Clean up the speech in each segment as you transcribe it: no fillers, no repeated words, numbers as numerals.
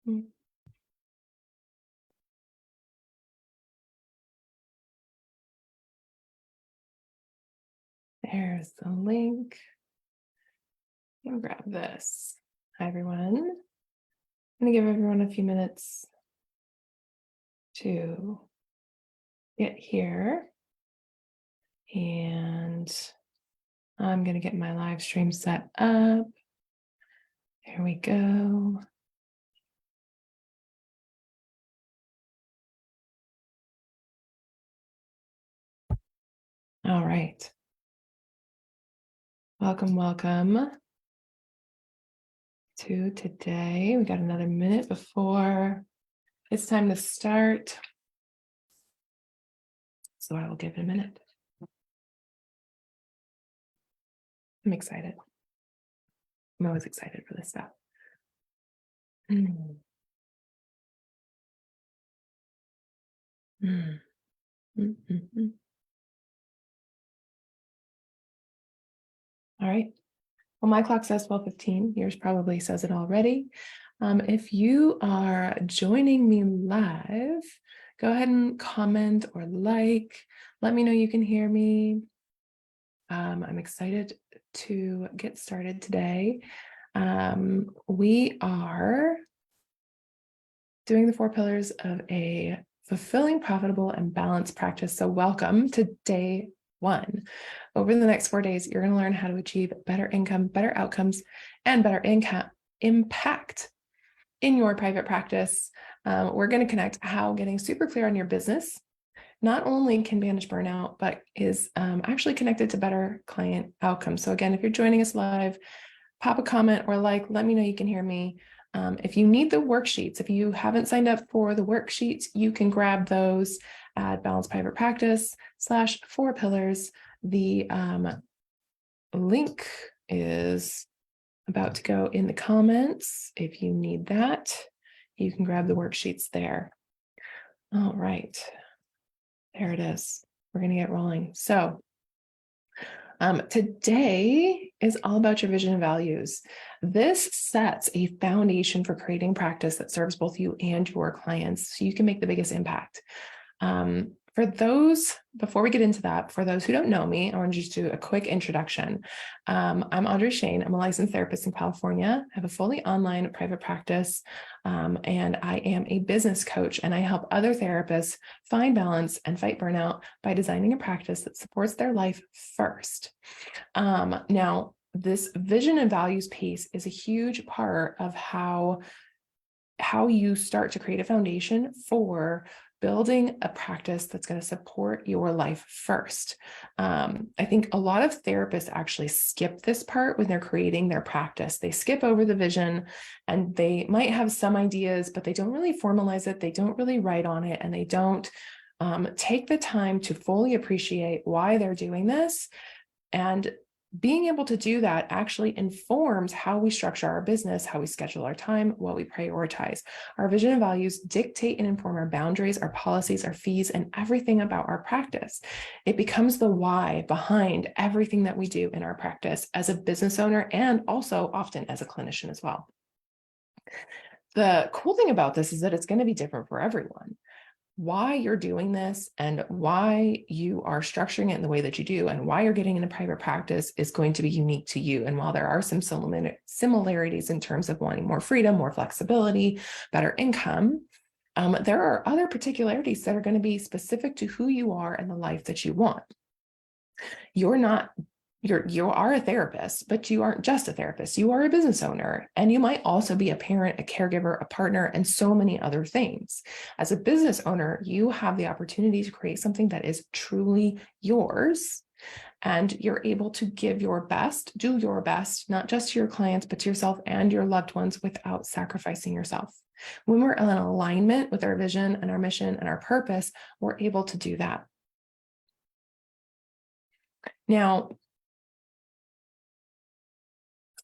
There's the link. I'll grab this. Hi, everyone. I'm going to give everyone a few minutes to get here. And I'm going to get my live stream set up. There we go. All right. Welcome to today. We got another minute before it's time to start. So I will give it a minute. I'm excited. I'm always excited for this stuff. All right. Well, my clock says 12:15. Yours probably says it already. If you are joining me live, go ahead and comment or like. Let me know you can hear me. I'm excited to get started today. We are doing the 4 pillars of a fulfilling, profitable, and balanced practice. So welcome to day 1. Over the next 4 days, you're going to learn how to achieve better income, better outcomes, and better impact in your private practice. We're going to connect how getting super clear on your business not only can manage burnout, but is actually connected to better client outcomes. So again, if you're joining us live, pop a comment or like, let me know you can hear me. If you need the worksheets, if you haven't signed up for the worksheets, you can grab those at Balanced Private Practice /4 pillars. The link is about to go in the comments. If you need that, you can grab the worksheets there. All right. There it is. We're going to get rolling. So today is all about your vision and values. This sets a foundation for creating practice that serves both you and your clients so you can make the biggest impact. For those, before we get into that, for those who don't know me, I want to just do a quick introduction. I'm Audrey Shane. I'm a licensed therapist in California. I have a fully online private practice, and I am a business coach, and I help other therapists find balance and fight burnout by designing a practice that supports their life first. Now, this vision and values piece is a huge part of how you start to create a foundation for building a practice that's going to support your life first. I think a lot of therapists actually skip this part when they're creating their practice. They skip over the vision and they might have some ideas, but they don't really formalize it. They don't really write on it, and they don't take the time to fully appreciate why they're doing this. And being able to do that actually informs how we structure our business, how we schedule our time, what we prioritize. Our vision and values dictate and inform our boundaries, our policies, our fees, and everything about our practice. It becomes the why behind everything that we do in our practice as a business owner and also often as a clinician as well. The cool thing about this is that it's going to be different for everyone. Why you're doing this and why you are structuring it in the way that you do and why you're getting into private practice is going to be unique to you. And while there are some similarities in terms of wanting more freedom, more flexibility, better income, there are other particularities that are going to be specific to who you are and the life that you want. You are a therapist, but you aren't just a therapist. You are a business owner, and you might also be a parent, a caregiver, a partner, and so many other things. As a business owner, you have the opportunity to create something that is truly yours, and you're able to give your best, do your best, not just to your clients, but to yourself and your loved ones without sacrificing yourself. When we're in alignment with our vision and our mission and our purpose, we're able to do that. Now,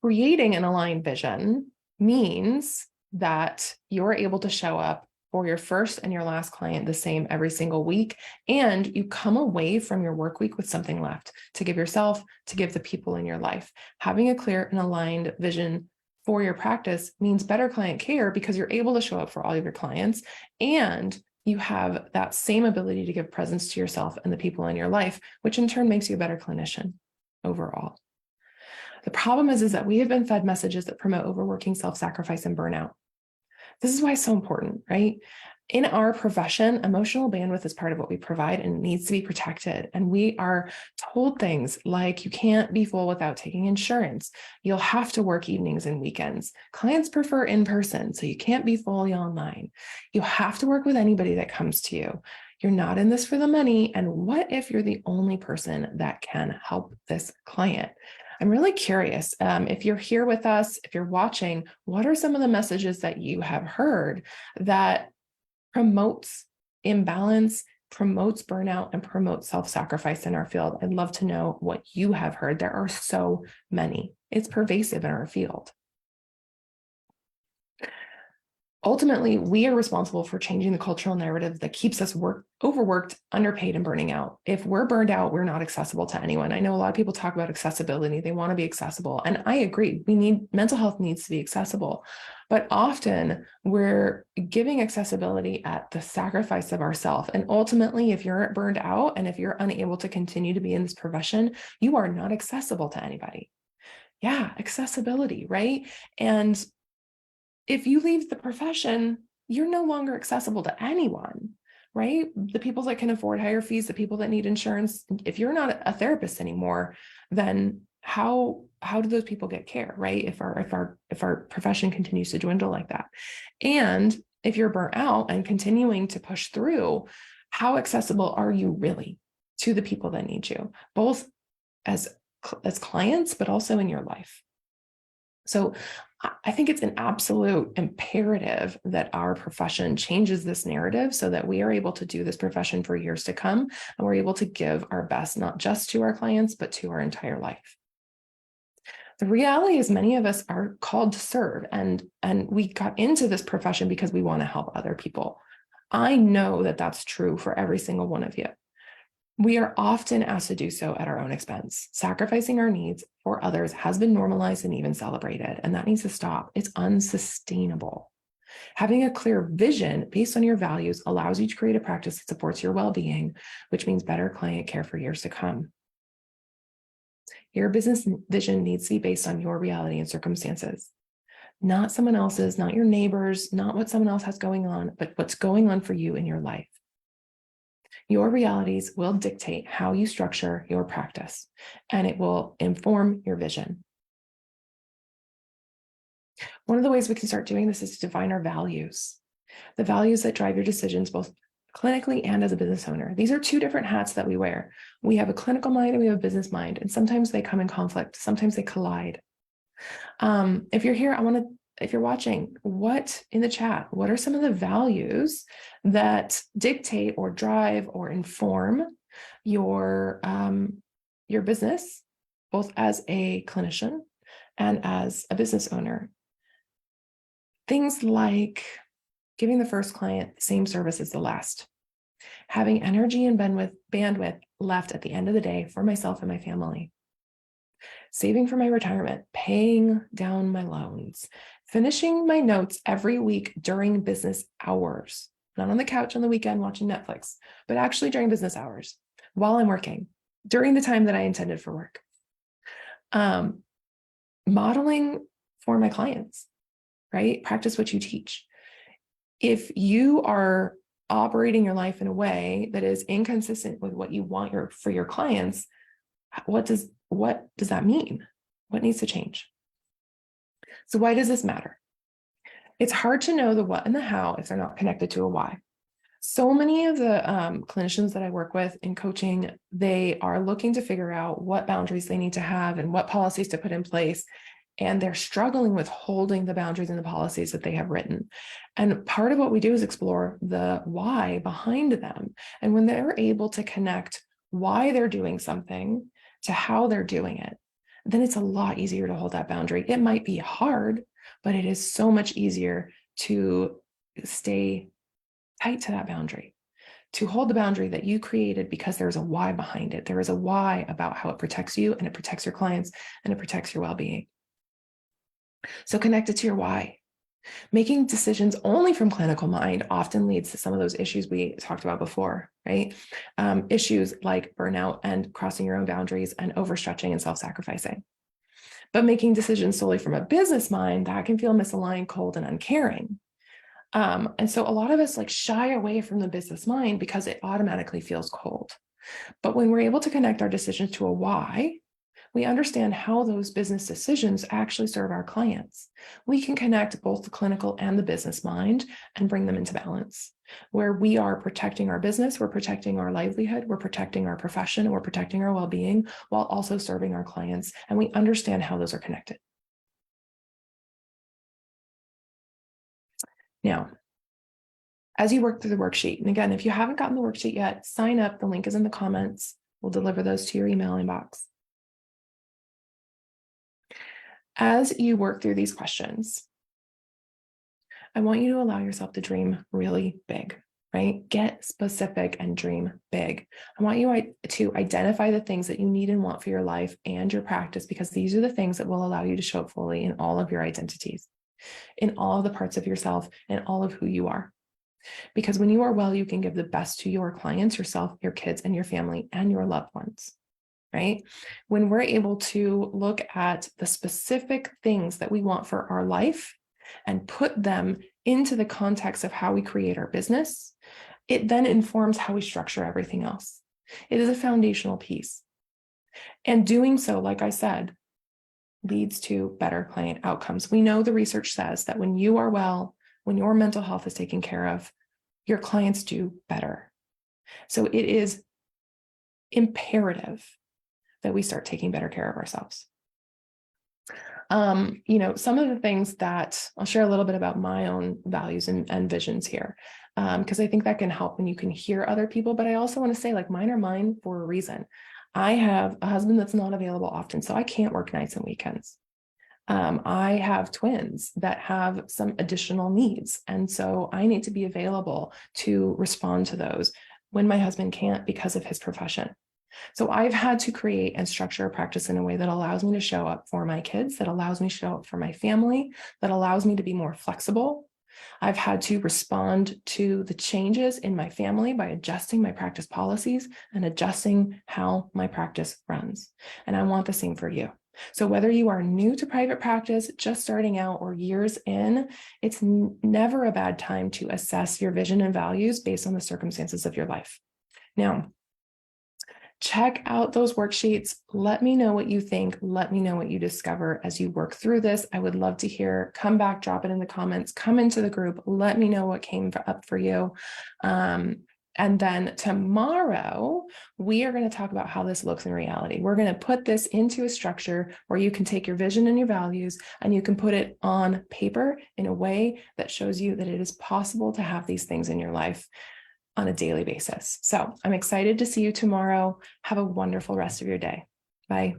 creating an aligned vision means that you're able to show up for your first and your last client the same every single week, and you come away from your work week with something left to give yourself, to give the people in your life. Having a clear and aligned vision for your practice means better client care because you're able to show up for all of your clients and you have that same ability to give presence to yourself and the people in your life, which in turn makes you a better clinician overall. The problem is that we have been fed messages that promote overworking, self-sacrifice, and burnout. This is why it's so important, right? In our profession, emotional bandwidth is part of what we provide and needs to be protected. And we are told things like you can't be full without taking insurance. You'll have to work evenings and weekends. Clients prefer in person, so you can't be fully online. You have to work with anybody that comes to you. You're not in this for the money. And what if you're the only person that can help this client? I'm really curious if you're here with us, if you're watching, what are some of the messages that you have heard that promotes imbalance, promotes burnout, and promotes self-sacrifice in our field? I'd love to know what you have heard. There are so many. It's pervasive in our field. Ultimately, we are responsible for changing the cultural narrative that keeps us overworked, underpaid, and burning out. If we're burned out, we're not accessible to anyone. I know a lot of people talk about accessibility. They want to be accessible. And I agree. Mental health needs to be accessible. But often we're giving accessibility at the sacrifice of ourselves. And ultimately, if you're burned out and if you're unable to continue to be in this profession, you are not accessible to anybody. Yeah, accessibility, right? And if you leave the profession, you're no longer accessible to anyone, right? The people that can afford higher fees, the people that need insurance. If you're not a therapist anymore, then how do those people get care, right? If our profession continues to dwindle like that. And if you're burnt out and continuing to push through, how accessible are you really to the people that need you, both as clients, but also in your life? So I think it's an absolute imperative that our profession changes this narrative so that we are able to do this profession for years to come, and we're able to give our best, not just to our clients, but to our entire life. The reality is many of us are called to serve, and we got into this profession because we want to help other people. I know that that's true for every single one of you. We are often asked to do so at our own expense. Sacrificing our needs for others has been normalized and even celebrated, and that needs to stop. It's unsustainable. Having a clear vision based on your values allows you to create a practice that supports your well-being, which means better client care for years to come. Your business vision needs to be based on your reality and circumstances, not someone else's, not your neighbors, not what someone else has going on, but what's going on for you in your life. Your realities will dictate how you structure your practice, and it will inform your vision. One of the ways we can start doing this is to define our values, the values that drive your decisions, both clinically and as a business owner. These are two different hats that we wear. We have a clinical mind and we have a business mind, and sometimes they come in conflict. Sometimes they collide. If you're here, if you're watching, in the chat, what are some of the values that dictate or drive or inform your business, both as a clinician and as a business owner? Things like giving the first client the same service as the last, having energy and bandwidth left at the end of the day for myself and my family, saving for my retirement, paying down my loans, finishing my notes every week during business hours, not on the couch on the weekend watching Netflix, but actually during business hours while I'm working, during the time that I intended for work. Modeling for my clients, right? Practice what you teach. If you are operating your life in a way that is inconsistent with what you want for your clients, what does that mean? What needs to change? So why does this matter? It's hard to know the what and the how if they're not connected to a why. So many of the clinicians that I work with in coaching, they are looking to figure out what boundaries they need to have and what policies to put in place. And they're struggling with holding the boundaries and the policies that they have written. And part of what we do is explore the why behind them. And when they're able to connect why they're doing something to how they're doing it, then it's a lot easier to hold that boundary. It might be hard, but it is so much easier to stay tight to that boundary, to hold the boundary that you created because there's a why behind it. There is a why about how it protects you and it protects your clients and it protects your well-being. So connect it to your why. Making decisions only from clinical mind often leads to some of those issues we talked about before, right? Issues like burnout and crossing your own boundaries and overstretching and self-sacrificing. But making decisions solely from a business mind, that can feel misaligned, cold, and uncaring. And so a lot of us like shy away from the business mind because it automatically feels cold. But when we're able to connect our decisions to a why, we understand how those business decisions actually serve our clients. We can connect both the clinical and the business mind and bring them into balance, where we are protecting our business, we're protecting our livelihood, we're protecting our profession, we're protecting our well-being while also serving our clients. And we understand how those are connected. Now, as you work through the worksheet, and again, if you haven't gotten the worksheet yet, sign up. The link is in the comments. We'll deliver those to your email inbox. As you work through these questions, I want you to allow yourself to dream really big, right? Get specific and dream big. I want you to identify the things that you need and want for your life and your practice, because these are the things that will allow you to show up fully in all of your identities, in all of the parts of yourself, and all of who you are. Because when you are well, you can give the best to your clients, yourself, your kids, and your family, and your loved ones. Right? When we're able to look at the specific things that we want for our life and put them into the context of how we create our business, it then informs how we structure everything else. It is a foundational piece. And doing so, like I said, leads to better client outcomes. We know the research says that when you are well, when your mental health is taken care of, your clients do better. So it is imperative that we start taking better care of ourselves. Some of the things that I'll share a little bit about my own values and visions here, because I think that can help when you can hear other people. But I also want to say, like, mine are mine for a reason. I have a husband that's not available often, so I can't work nights and weekends. I have twins that have some additional needs, and so I need to be available to respond to those when my husband can't because of his profession. So I've had to create and structure a practice in a way that allows me to show up for my kids, that allows me to show up for my family, that allows me to be more flexible. I've had to respond to the changes in my family by adjusting my practice policies and adjusting how my practice runs. And I want the same for you. So whether you are new to private practice, just starting out, or years in, it's never a bad time to assess your vision and values based on the circumstances of your life. Now, check out those worksheets. Let me know what you think. Let me know what you discover as you work through this. I would love to hear. Come back, drop it in the comments, come into the group. Let me know what came up for you. And then tomorrow, we are going to talk about how this looks in reality. We're going to put this into a structure where you can take your vision and your values and you can put it on paper in a way that shows you that it is possible to have these things in your life on a daily basis. So I'm excited to see you tomorrow. Have a wonderful rest of your day. Bye.